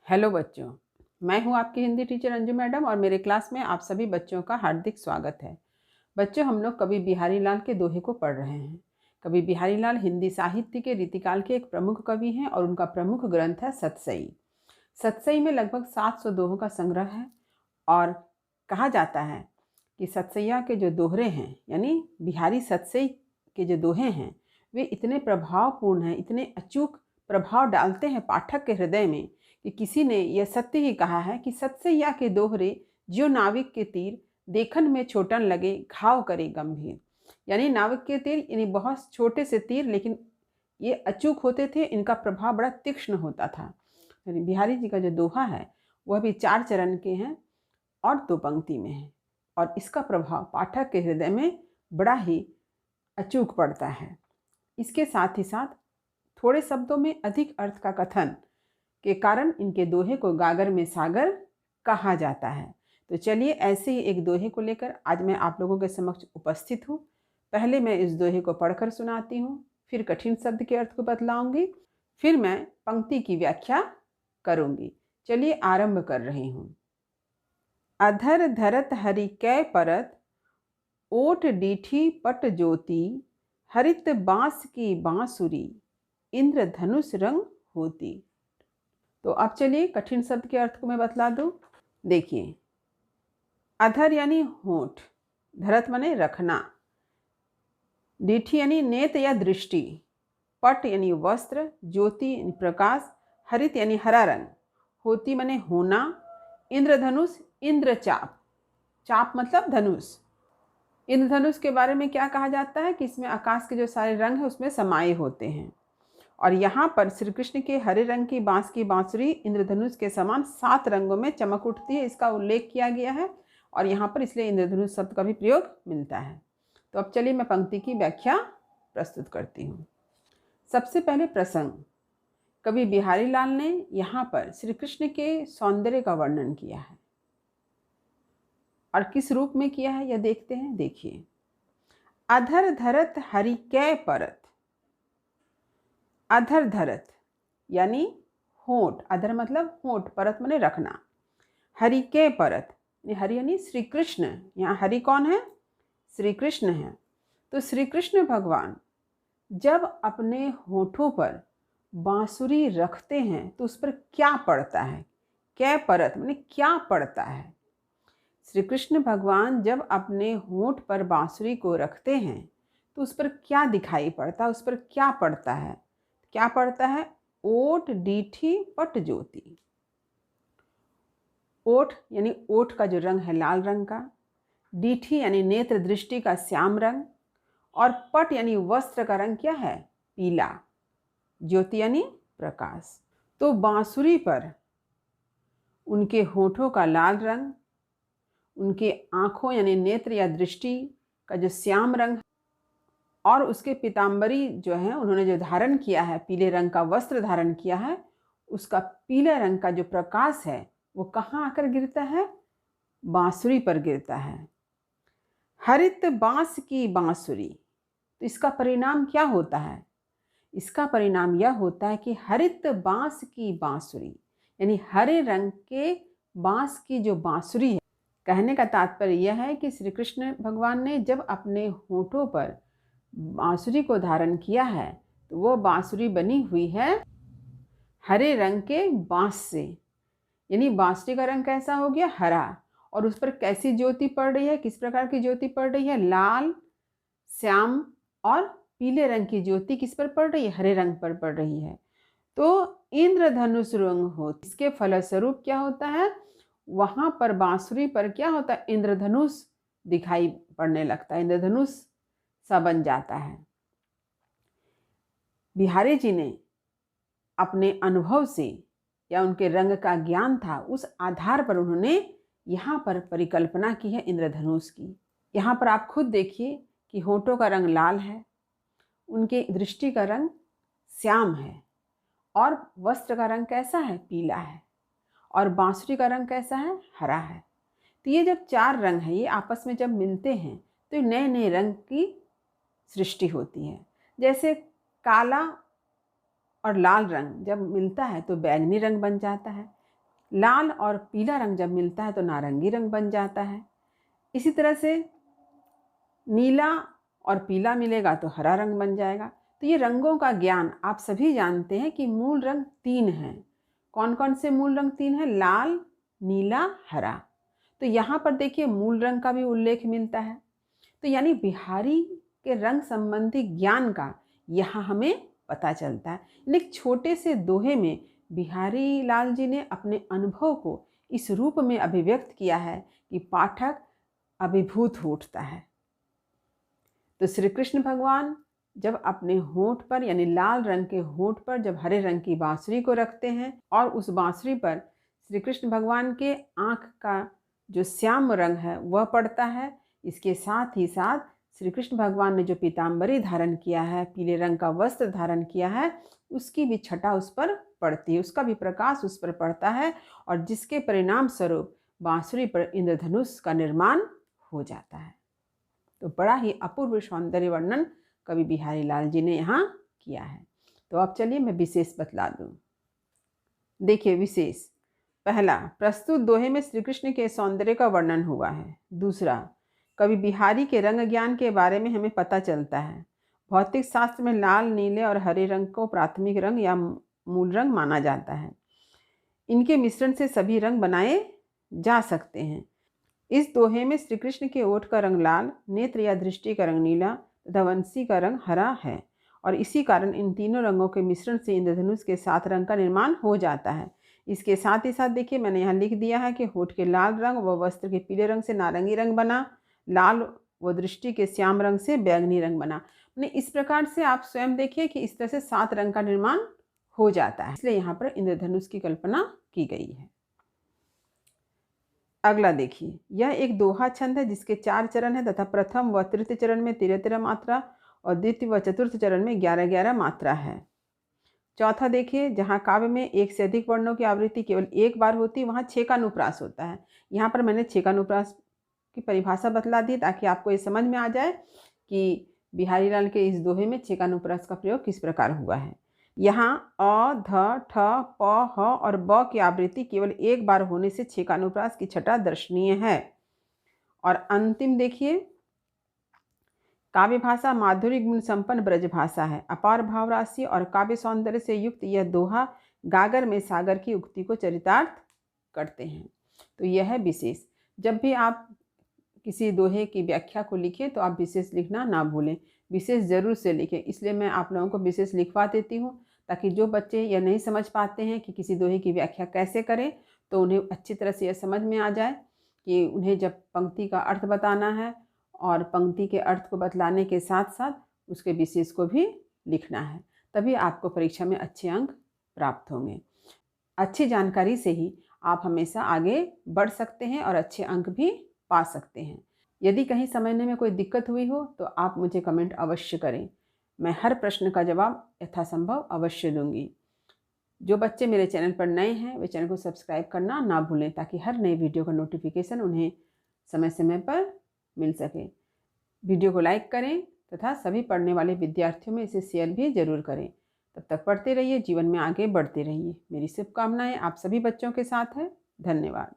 Hello बच्चों, मैं हूं आपकी हिंदी टीचर अंजू मैडम और मेरे क्लास में आप सभी बच्चों का हार्दिक स्वागत है। बच्चों, हम लोग कवि बिहारी लाल के दोहे को पढ़ रहे हैं। कवि बिहारी लाल हिंदी साहित्य के रीतिकाल के एक प्रमुख कवि हैं और उनका प्रमुख ग्रंथ है सतसई। सतसई में लगभग 700 दोहों का संग्रह है और कहा जाता है कि सतसैया के जो दोहरे हैं यानी बिहारी सतसई के जो दोहे हैं वे इतने प्रभावपूर्ण हैं, इतने अचूक प्रभाव डालते हैं पाठक के हृदय में कि किसी ने यह सत्य ही कहा है कि सतसैया के दोहरे ज्यो नाविक के तीर देखन में छोटन लगे घाव करे गंभीर। यानी नाविक के तीर यानी बहुत छोटे से तीर, लेकिन ये अचूक होते थे, इनका प्रभाव बड़ा तीक्ष्ण होता था। यानी बिहारी जी का जो दोहा है वह भी 4 चरण के हैं और 2 पंक्ति में है और इसका प्रभाव पाठक के हृदय में बड़ा ही अचूक पड़ता है। इसके साथ ही साथ थोड़े शब्दों में अधिक अर्थ का कथन के कारण इनके दोहे को गागर में सागर कहा जाता है। तो चलिए ऐसे ही एक दोहे को लेकर आज मैं आप लोगों के समक्ष उपस्थित हूँ। पहले मैं इस दोहे को पढ़कर सुनाती हूँ, फिर कठिन शब्द के अर्थ को बतलाऊंगी, फिर मैं पंक्ति की व्याख्या करूंगी। चलिए आरंभ कर रही हूँ। अधर धरत हरि कै परत, ओट डीठी पट ज्योति, हरित बांस की बांसुरी, इंद्र धनुष रंग होती। तो अब चलिए कठिन शब्द के अर्थ को मैं बतला दूं। देखिए, अधर यानी होंठ, धरत माने रखना, डीठी यानी नेत्र या दृष्टि, पट यानी वस्त्र, ज्योति यानी प्रकाश, हरित यानी हरा रंग, होती माने होना, इंद्रधनुष इंद्रचाप, चाप मतलब धनुष। इंद्रधनुष के बारे में क्या कहा जाता है कि इसमें आकाश के जो सारे रंग हैं उसमें समाये होते हैं। और यहाँ पर श्री कृष्ण के हरे रंग की बांस की बांसुरी इंद्रधनुष के समान 7 रंगों में चमक उठती है, इसका उल्लेख किया गया है और यहाँ पर इसलिए इंद्रधनुष शब्द का भी प्रयोग मिलता है। तो अब चलिए मैं पंक्ति की व्याख्या प्रस्तुत करती हूँ। सबसे पहले प्रसंग, कवि बिहारी लाल ने यहाँ पर श्री कृष्ण के सौंदर्य का वर्णन किया है और किस रूप में किया है यह देखते हैं। देखिए, अधर धरत हरि कै परत, अधर धरत यानी होंठ, अधर मतलब होंठ, परत माने रखना, हरि के परत, हरि यानी श्री कृष्ण। यहाँ हरि कौन है? श्री कृष्ण है। तो श्री कृष्ण भगवान जब अपने होठों पर बांसुरी रखते हैं तो उस पर क्या पड़ता है? कै परत माने क्या पड़ता है? श्री कृष्ण भगवान जब अपने होंठ पर बांसुरी को रखते हैं तो उस पर क्या दिखाई पड़ता है? उस पर क्या पड़ता है? क्या पड़ता है? ओट डीठी पट ज्योति। ओठ यानी ओठ का जो रंग है लाल रंग का, डीठी यानी नेत्र दृष्टि का श्याम रंग, और पट यानी वस्त्र का रंग क्या है? पीला, ज्योति यानी प्रकाश। तो बांसुरी पर उनके होठों का लाल रंग, उनके आंखों यानी नेत्र या दृष्टि का जो श्याम रंग और उसके पीताम्बरी जो है उन्होंने जो धारण किया है, पीले रंग का वस्त्र धारण किया है, उसका पीले रंग का जो प्रकाश है वो कहाँ आकर गिरता है? बांसुरी पर गिरता है। हरित बांस की बांसुरी, तो इसका परिणाम क्या होता है? इसका परिणाम यह होता है कि हरित बांस की बांसुरी यानी हरे रंग के बांस की जो बांसुरी है। कहने का तात्पर्य यह है कि श्री कृष्ण भगवान ने जब अपने होठों पर बांसुरी को धारण किया है तो वो बांसुरी बनी हुई है हरे रंग के बांस से, यानी बांसुरी का रंग कैसा हो गया? हरा। और उस पर कैसी ज्योति पड़ रही है? किस प्रकार की ज्योति पड़ रही है? लाल, श्याम और पीले रंग की ज्योति किस पर पड़ रही है? हरे रंग पर पड़ रही है। तो इंद्रधनुष रंग हो, इसके फलस्वरूप क्या होता है? वहां पर बांसुरी पर क्या होता है? इंद्रधनुष दिखाई पड़ने लगता है, इंद्रधनुष सा बन जाता है। बिहारी जी ने अपने अनुभव से या उनके रंग का ज्ञान था, उस आधार पर उन्होंने यहाँ पर परिकल्पना की है इंद्रधनुष की। यहाँ पर आप खुद देखिए कि होठों का रंग लाल है, उनके दृष्टि का रंग श्याम है और वस्त्र का रंग कैसा है? पीला है, और बांसुरी का रंग कैसा है? हरा है। तो ये जब 4 रंग हैं ये आपस में जब मिलते हैं तो नए नए रंग की सृष्टि होती है। जैसे काला और लाल रंग जब मिलता है तो बैंगनी रंग बन जाता है। लाल और पीला रंग जब मिलता है तो नारंगी रंग बन जाता है। इसी तरह से नीला और पीला मिलेगा तो हरा रंग बन जाएगा। तो ये रंगों का ज्ञान आप सभी जानते हैं कि मूल रंग 3 हैं। कौन कौन से मूल रंग 3 हैं? लाल, नीला, हरा। तो यहाँ पर देखिए मूल रंग का भी उल्लेख मिलता है। तो यानी बिहारी के रंग संबंधी ज्ञान का यहाँ हमें पता चलता है। एक छोटे से दोहे में बिहारी लाल जी ने अपने अनुभव को इस रूप में अभिव्यक्त किया है कि पाठक अभिभूत हो उठता है। तो श्री कृष्ण भगवान जब अपने होंठ पर यानी लाल रंग के होंठ पर जब हरे रंग की बांसुरी को रखते हैं और उस बांसुरी पर श्री कृष्ण भगवान के आँख का जो श्याम रंग है वह पड़ता है। इसके साथ ही साथ श्री कृष्ण भगवान ने जो पीताम्बरी धारण किया है, पीले रंग का वस्त्र धारण किया है, उसकी भी छटा उस पर पड़ती है, उसका भी प्रकाश उस पर पड़ता है और जिसके परिणाम स्वरूप बांसुरी पर इंद्रधनुष का निर्माण हो जाता है। तो बड़ा ही अपूर्व सौंदर्य वर्णन कवि बिहारी लाल जी ने यहाँ किया है। तो अब चलिए मैं विशेष बतला दूँ। देखिए विशेष, पहला, प्रस्तुत दोहे में श्री कृष्ण के सौंदर्य का वर्णन हुआ है। दूसरा, कवि बिहारी के रंग ज्ञान के बारे में हमें पता चलता है। भौतिक शास्त्र में लाल, नीले और हरे रंग को प्राथमिक रंग या मूल रंग माना जाता है। इनके मिश्रण से सभी रंग बनाए जा सकते हैं। इस दोहे में श्री कृष्ण के ओठ का रंग लाल, नेत्र या दृष्टि का रंग नीला तथा वंशी का रंग हरा है और इसी कारण इन तीनों रंगों के मिश्रण से इंद्रधनुष के 7 रंग का निर्माण हो जाता है। इसके साथ ही साथ देखिए मैंने यहाँ लिख दिया है कि होठ के लाल रंग व वस्त्र के पीले रंग से नारंगी रंग बना, लाल व दृष्टि के श्याम रंग से बैंगनी रंग बना। इस प्रकार से आप स्वयं देखिए कि इस तरह से 7 रंग का निर्माण हो जाता है, इसलिए यहाँ पर इंद्रधनुष की कल्पना की गई है। अगला देखिए, यह एक दोहा छंद है जिसके 4 चरण है तथा प्रथम व तृतीय चरण में 13-13 मात्रा और द्वितीय व चतुर्थ चरण में 11-11 मात्रा है। चौथा देखिए, जहाँ काव्य में 1 से अधिक वर्णों की आवृत्ति केवल एक बार होती है वहाँ छेकानुप्रास होता है। यहाँ पर मैंने छेकानुप्रास की परिभाषा बतला दी ताकि आपको ये समझ में आ जाए कि बिहारी लाल के इस दोहे में छेकानुप्रास का प्रयोग किस प्रकार हुआ है। यहाँ अ, ध, ठ, प, ह और ब की आवृत्ति केवल एक बार होने से छेकानुप्रास की छटा दर्शनीय है। और अंतिम देखिए, काव्य भाषा माधुरी गुण संपन्न ब्रज भाषा है। अपार भाव राशि और काव्य सौंदर्य से युक्त यह दोहा गागर में सागर की उक्ति को चरितार्थ करते हैं। तो यह है विशेष। जब भी आप किसी दोहे की व्याख्या को लिखें तो आप विशेष लिखना ना भूलें, विशेष जरूर से लिखें। इसलिए मैं आप लोगों को विशेष लिखवा देती हूँ ताकि जो बच्चे यह नहीं समझ पाते हैं कि किसी दोहे की व्याख्या कैसे करें तो उन्हें अच्छी तरह से यह समझ में आ जाए कि उन्हें जब पंक्ति का अर्थ बताना है और पंक्ति के अर्थ को बतलाने के साथ साथ उसके विशेष को भी लिखना है, तभी आपको परीक्षा में अच्छे अंक प्राप्त होंगे। अच्छी जानकारी से ही आप हमेशा आगे बढ़ सकते हैं और अच्छे अंक भी पा सकते हैं। यदि कहीं समझने में कोई दिक्कत हुई हो तो आप मुझे कमेंट अवश्य करें, मैं हर प्रश्न का जवाब यथासंभव अवश्य दूंगी। जो बच्चे मेरे चैनल पर नए हैं वे चैनल को सब्सक्राइब करना ना भूलें ताकि हर नई वीडियो का नोटिफिकेशन उन्हें समय समय पर मिल सके। वीडियो को लाइक करें तथा सभी पढ़ने वाले विद्यार्थियों में इसे शेयर भी जरूर करें। तब तक पढ़ते रहिए, जीवन में आगे बढ़ते रहिए। मेरी शुभकामनाएं आप सभी बच्चों के साथ है। धन्यवाद।